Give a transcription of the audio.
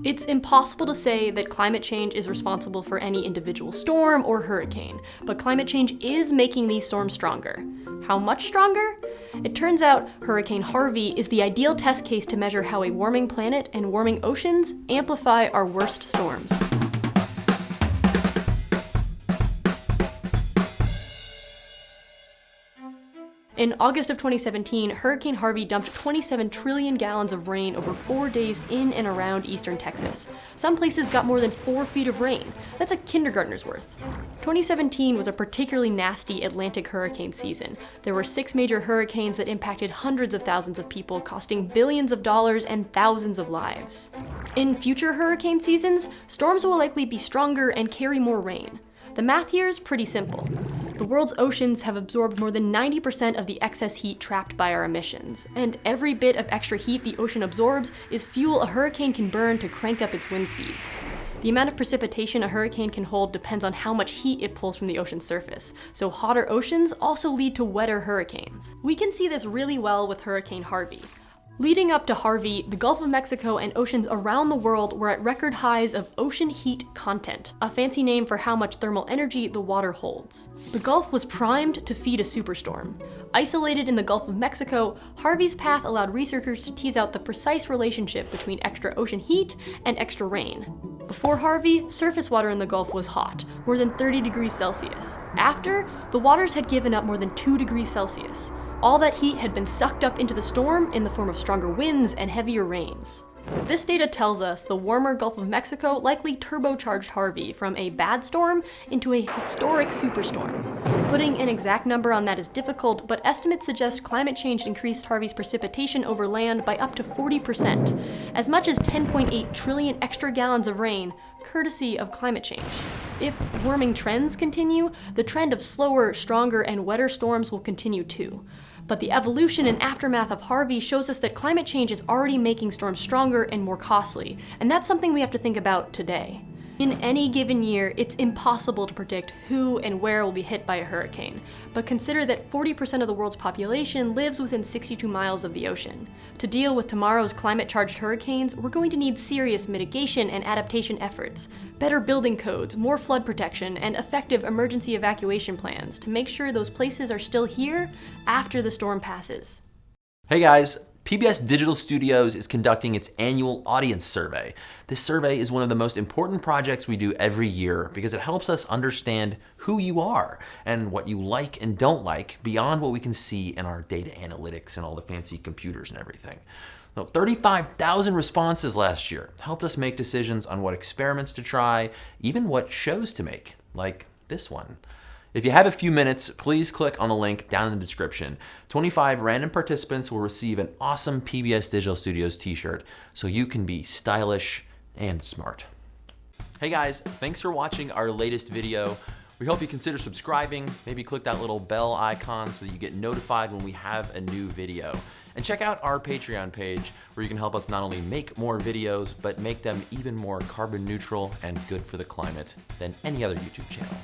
It's impossible to say that climate change is responsible for any individual storm or hurricane, but climate change is making these storms stronger. How much stronger? It turns out Hurricane Harvey is the ideal test case to measure how a warming planet and warming oceans amplify our worst storms. In August of 2017, Hurricane Harvey dumped 27 trillion gallons of rain over 4 days in and around eastern Texas. Some places got more than 4 feet of rain. That's a kindergartner's worth. 2017 was a particularly nasty Atlantic hurricane season. There were 6 major hurricanes that impacted hundreds of thousands of people, costing billions of dollars and thousands of lives. In future hurricane seasons, storms will likely be stronger and carry more rain. The math here is pretty simple. The world's oceans have absorbed more than 90% of the excess heat trapped by our emissions, and every bit of extra heat the ocean absorbs is fuel a hurricane can burn to crank up its wind speeds. The amount of precipitation a hurricane can hold depends on how much heat it pulls from the ocean's surface, so hotter oceans also lead to wetter hurricanes. We can see this really well with Hurricane Harvey. Leading up to Harvey, the Gulf of Mexico and oceans around the world were at record highs of ocean heat content, a fancy name for how much thermal energy the water holds. The Gulf was primed to feed a superstorm. Isolated in the Gulf of Mexico, Harvey's path allowed researchers to tease out the precise relationship between extra ocean heat and extra rain. Before Harvey, surface water in the Gulf was hot, more than 30 degrees Celsius. After, the waters had given up more than 2 degrees Celsius. All that heat had been sucked up into the storm in the form of stronger winds and heavier rains. This data tells us the warmer Gulf of Mexico likely turbocharged Harvey from a bad storm into a historic superstorm. Putting an exact number on that is difficult, but estimates suggest climate change increased Harvey's precipitation over land by up to 40%, as much as 10.8 trillion extra gallons of rain, courtesy of climate change. If warming trends continue, the trend of slower, stronger, and wetter storms will continue too. But the evolution and aftermath of Harvey shows us that climate change is already making storms stronger and more costly, and that's something we have to think about today. In any given year, it's impossible to predict who and where will be hit by a hurricane, but consider that 40% of the world's population lives within 62 miles of the ocean. To deal with tomorrow's climate-charged hurricanes, we're going to need serious mitigation and adaptation efforts, better building codes, more flood protection, and effective emergency evacuation plans to make sure those places are still here after the storm passes. Hey guys, PBS Digital Studios is conducting its annual audience survey. This survey is one of the most important projects we do every year because it helps us understand who you are and what you like and don't like beyond what we can see in our data analytics and all the fancy computers and everything. 35,000 responses last year helped us make decisions on what experiments to try, even what shows to make, like this one. If you have a few minutes, please click on the link down in the description. 25 random participants will receive an awesome PBS Digital Studios t-shirt so you can be stylish and smart. Hey guys, thanks for watching our latest video. We hope you consider subscribing, maybe click that little bell icon so that you get notified when we have a new video. And check out our Patreon page where you can help us not only make more videos, but make them even more carbon neutral and good for the climate than any other YouTube channel.